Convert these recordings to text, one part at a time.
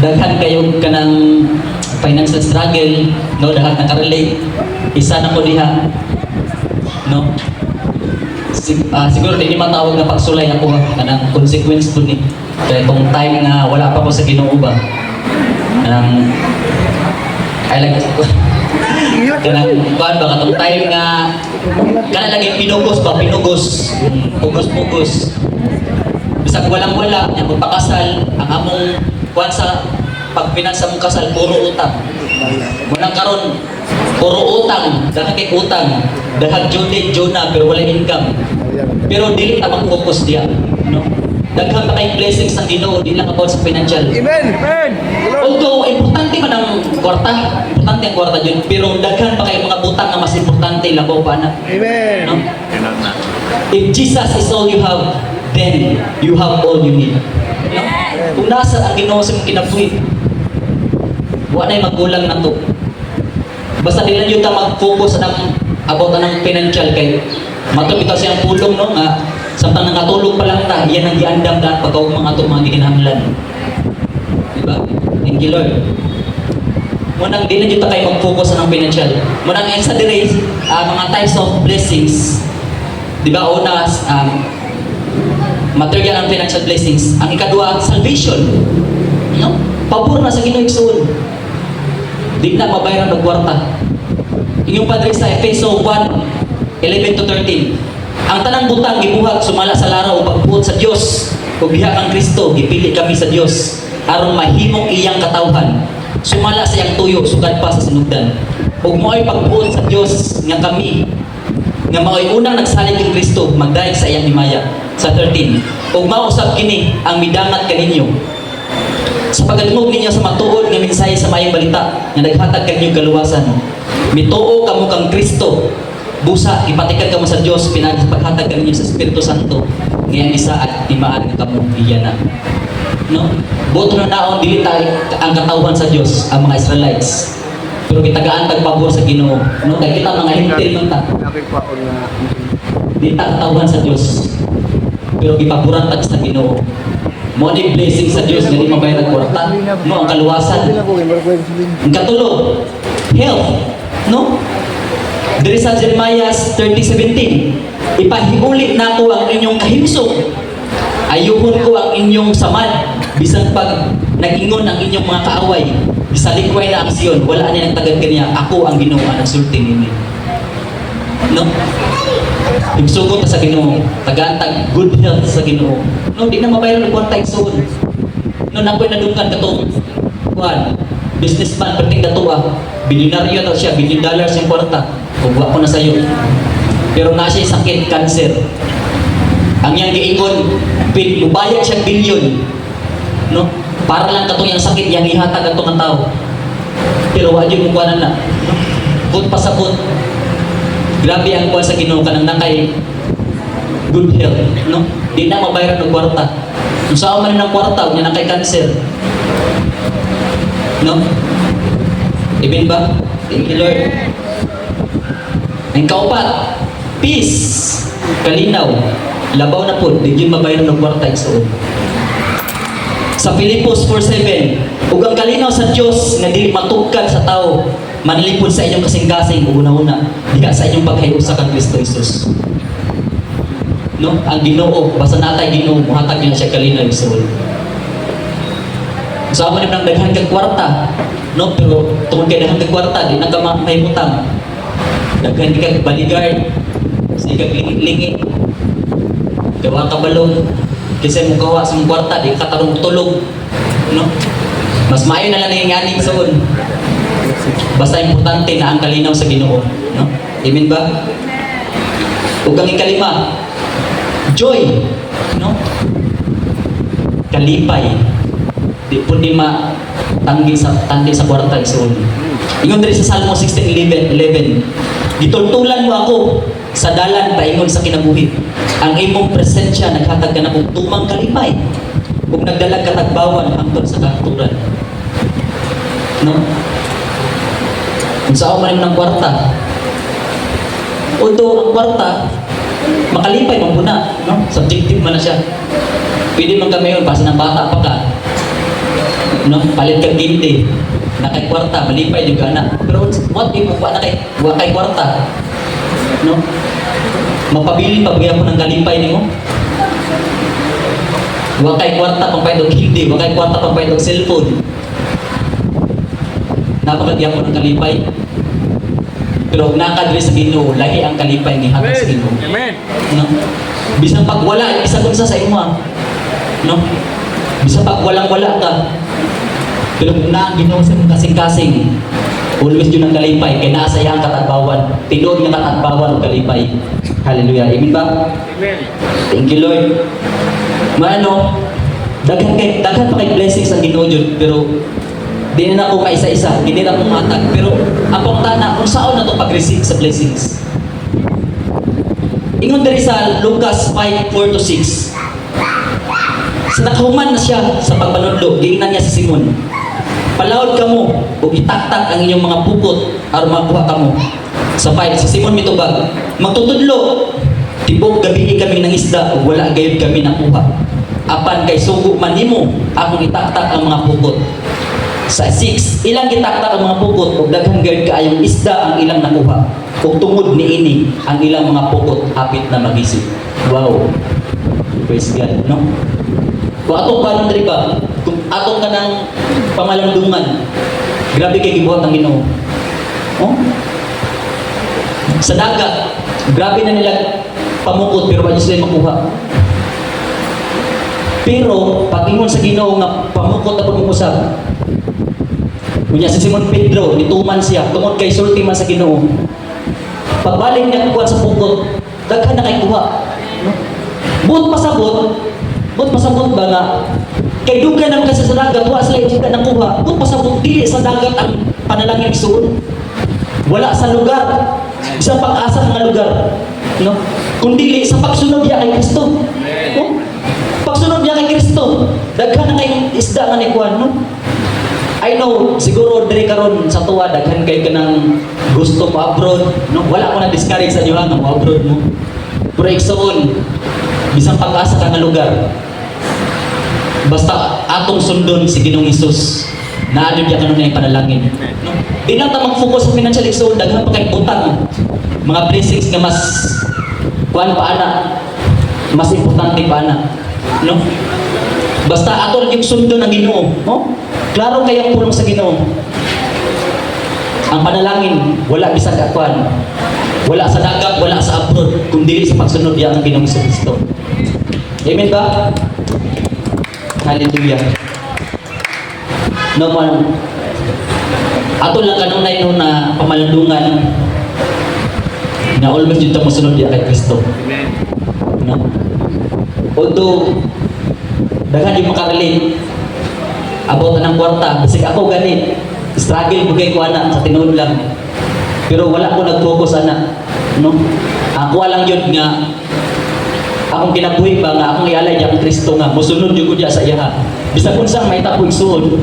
daghan kayo kanang financial struggle, no, daghan nakarelate. Isa na ko diha, no. Siguro di matawag na pagsulay ako kanang consequence po ni. Kaya kung time nga wala pa ko sa Ginoo ba, I like kanang kuan ba katong time nga kana lagi pinugos pugos bisag walang-wala nya magpakasal ang among kuan sa pagpinansa mong kasal puro utang. Munang karon puro utang, dahil kay utang, dahil Jona pero wala income. Pero dili ta mag-focus diya, no? Daghan pa kay blessings sa Ginoo, di lang about sa financial. Amen. Amen. Although importante man ang kwarta, importante ang kwarta jud, pero daghan pa kay mga butang nga mas importante labaw pa na. Amen. No? If Jesus is all you have, then you have all you need. No? Kung nasa ang Ginoo sa imong kinabuhi, wala na magkulang na to. Basta di lang yun ta mag-focus ng about ng financial kay matubitaw siyang pulong, no, nga samtang nakatulog pa lang ta, yan ang giandam daan pagkaw mga ito mga gikinahanglan. Diba? Thank you, Lord. Munang di na dito kayo mag-focus ng financial. Munang sa dire, mga types of blessings. Diba? Una, material and financial blessings. Ang ikadua, salvation. No? Pabor na sa Ginoo igsoon. Di na mabayaran ng kwarta. Inyong padre sa Efeso 1:11-13. Ang tanang butang gibuhat sumala sa laraw o pagbuot sa Dios. Ug diha kang Kristo gipili kami sa Dios aron mahimong iyang katawhan. Sumala sa iyang tuyo sugad pa sa sinugdan. Ug mo'y pagbuot sa Dios nga kami nga mao'y unang nagsalig kang Kristo magdayeg sa iyang himaya. Sa 13. Ug mausab kini ang midangat kaninyo sa pagdungog ninyo sa matuod nga mensahe sa maayong balita nga naghatag kanyo kaluwasan. Mituo kamo kang Kristo. Busa ipatikan kamo sa Dios pinaghatag kanyo sa Espiritu Santo. Ngayon isa at timaan nga kamo iyana. No? Boto na naon dili ta ang katawhan sa Dios ang mga Israelites. Pero gitagaan tagpabor sa Ginoo. No? Kaya kita mga hintil man ta. Di ta katawhan sa Dios. Pero gipaboran ta sa Ginoo. Mo di blessing sa Dios nga di mabayad ang kwarta, no, ang kaluwasan. Ang katulog, health, no? Diri sa Jeremiah 30:17, ipahiguli nato ang inyong kahimsog. Ayuhon ko ang inyong samad, bisan pag nagingon ang inyong mga kaaway. Sa likway na ang Sion, wala niya nagtagad kaniya, ako ang Ginoo ang nagsulti ninyo. No? Igsugot sa Ginoo, tagantag good health sa Ginoo. No, di na mabayaran ng kwarta igsugot. No, nakoy nadungkan katong kuan, businessman perting datuwa, bilyonaryo na siya, $1 billion yung kwarta. Huwag ko na sa'yo. Pero na siya sakit, cancer. Ang yang giingon, mubayad siya bilyon. No? Para lang katong yung sakit, yang ihatag atong ang tao. Pero wala yung kuwanan na. Put pa sa put. Grabe ang kuwan sa Ginoo kanang nakay good health, no? Di na mabayaran ng kwarta. Kung saan man ng kwarta, niya nakay cancer. No? Amen ba? Thank you, Lord. Ang kaupat, peace, kalinaw, labaw na po, di yun mabayaran ng kwarta igsoon. Sa Filipos 4:7, ug ang kalinaw sa Dios nga dili matugkad sa tao, manlipod sa inyong kasing-kasing una-una, diha sa inyong paghiusa kang Kristo Jesus. No? Ang Ginoo, basta natay Ginoo, muhatag niya siya kalinaw igsoon. So ako nang daghan kag kwarta, no? Pero tungod kay daghan kag kwarta, di na ka mahimutang. Daghan kag bodyguard, sa kag lingit-lingit. Gawa ka balong, kasi mong kawa sa mong kwarta, di ka tarong tulog. No? Mas maayo na lang nangyayari soon. Basta importante na ang kalinaw sa Ginoo. No? Amen ba? Ug ang ikalima, joy. No? Kalipay. Di po di matanggi sa kwarta soon. Ingon diri sa Salmo 16:11, gitultulan mo ako sa dalan paingon sa kinabuhi. Ang imong presensya naghatag ka na kong tumang kalipay. Kung nagdalag ka tagbawan hangtod sa katuran. No? Kung saan man ng kwarta. Although ang kwarta, makalipay, mabuna. No? Subjective man na siya. Pwede man kami yun, kasi ng bata pa ka. No, palit kang gindi. Nakay kwarta, malipay juga na. Pero what if wa kay kwarta? No? Mapabili pa bigyan mo ng kalipay nimo. Wa kay kwarta pang paydo gindi, wa kay kwarta pang paydo cellphone. Napakagyan mo ng kalipay. Pero nakadre sa Ginoo, lahi ang kalipay ni hatag sa Ginoo. Amen. No? Bisan pag wala, isa kung sa imo. No? Bisan pag walang-wala ka. Pero kung na ang Ginoo sa kasing-kasing, always yun ang kalipay, kaya naasaya ang katagbawan. Tinuod ng katagbawan o kalipay. Hallelujah. Amen ba? Amen. Thank you, Lord. Maano, daghan pa kay blessings ang Ginoo Jud, pero di na ako kaisa-isa, hindi na akong matag. Pero ang pangtana, kung saan na ito pag-receive sa blessings. Ingon diri sa Lucas 5:4-6. Sa nakahuman na siya sa pagpanudlo, giingnan niya si Simon. Palawod ka mo, o itaktak ang inyong mga pukot, aron makuha ka mo. Sa 5, si Simon mitubag, magtutudlo, tibok gabi kami ng isda, o wala gayud kami nakuha. Apan kay sugo man nimo, akong itaktak ang mga pukot. Sa 6, ilang gitaktak ang mga pukot ug daghang gayud kaayong isda ang ilang nakuha. Ug tungod niini ang ilang mga pukot hapit na magisip. Wow. Praise God, no? Kung atong panon diri ba, kung atong kanang pamalandungan, grabe kay gibuhat ang Ginoo. Oh? Sa dagat, grabe na nila pamukot pero wala sila makuha. Pero pag ingon sa Ginoo nga pamukot na pag-uusap, kunya si Simon Pedro, nituman siya, tungod kay sulti man sa Ginoo. Pagbalik niya kuha sa pukot, daghan na kay kuha. No? Buot pasabot ba nga, kay dugan ang kasi sa dagat, wa sila yung ng kuha, buot pasabot, dili sa dagat ang panalangin isuon. Wala sa lugar, sa pag-asa ng lugar. No? Kundi sa pagsunod niya kay Kristo. No? Pagsunod niya kay Kristo, daghan na kayong isda nga ni Juan, no? I know, siguro diri karon sa tuwa daghan kay kanang gusto mo abroad, no? Wala ko na discourage sa inyo nga mo abroad mo. Pero igsoon, bisang pag-asa ka nga lugar. Basta atong sundon si Ginoong Hesus. Naadyo diya kanunay panalangin. No? Di lang ta mag-focus sa financial igsoon, daghan pa kay utang. Mga blessings nga mas kuan pa ana, mas importante pa ana. No? Basta aton yung sundon ng Ginoo, no? Klaro kayang pulong sa Ginoo. Ang panalangin, wala bisag akuan. Wala sa dagat, wala sa abroad, kung dili sa pagsunod diya ang Ginoong Kristo. Amen ba? Hallelujah. No man. Ato lang kanunay no na pamalandungan na always dito mo sunod diya kay Kristo. Amen. No? Although daghan yung makarelate about ng kwarta, kasi ako ganit, struggle ko kay kuana sa tinuod lang. Pero wala ko nag-focus ana, no? Ako lang yun nga akong kinabuhi ba nga akong ialay diya ang Kristo nga mosunod jud ko diya sa iya. Bisag unsang may tapoy suod.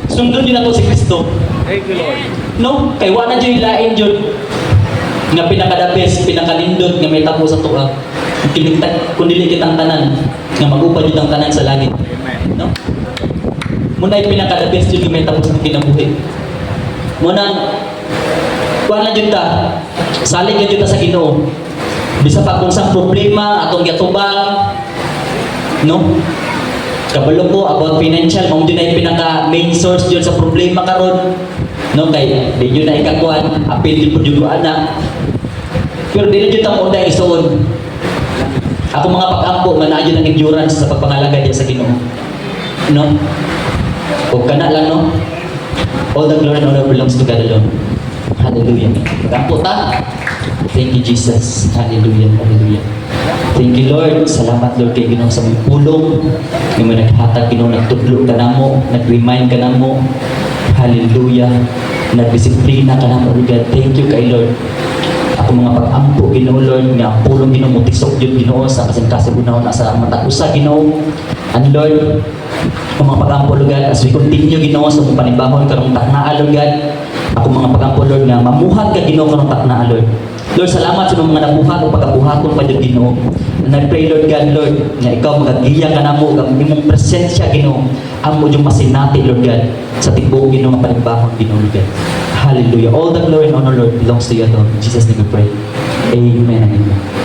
Sundon din ako si Kristo. Thank you, Lord. No? Kay wala jud lain jud nga pinakadabes, pinakalindot nga may tapo sa tuwa. Kung dili kitang tanan nga magupad jud ang tanan sa langit. Amen. No? Muna yung pinaka-the-best yun yung may tapos ng kinabuhi. Muna, kuha na dyan ta, saling yun ta sa Ginoo. Bisa pa kung saan problema, atong yatubang, no? Kabalo ko about financial, kung din na yung pinaka-main source yun sa problema karon, no? Kay, di yun na ikakuan, apil din po yun ko anak. Pero di na yun ta muna isuon. Ako mga pag-ampo, manaan yun ang endurance sa pagpangalaga niya sa Ginoo. No? Huwag ka na lang, no? All the glory and honor belongs to God alone. Hallelujah. Kampo ta. Thank you, Jesus. Hallelujah. Hallelujah. Thank you, Lord. Salamat, Lord, kay Ginoo sa mong pulong. Nga may naghatag, Ginoo, nagtudlo ka na mo, nag-remind ka na mo. Hallelujah. Nagdisiplina ka na mo, God. Thank you kay Lord. Ako mga pag-ampo, Ginoo, Lord, nga pulong Ginoo mo tisok yun, Ginoo, sa kasing-kasigunaw na sa matakusa, Ginoo. And Lord, ako mga pag-ampo, Lord, as we continue, Ginoo, sa mong panibahon karong taknaa, Lord, God. Ako mga pag-ampo, Lord, nga mamuhat ka, Ginoo, karong taknaa, Lord. Lord, salamat sa mga nabuhat o pagkabuhaton pa dyan, Ginoo. Nag-pray, Lord God, Lord, na ikaw magagiya ka na mo, imong presensya, Ginoo. Amo yung masinati, Lord God, sa tibuong Ginoo nga panigbahon, Ginoo, Lord God. Hallelujah. All the glory and honor, Lord, belongs to you, Lord. In Jesus' name we pray. Amen and amen.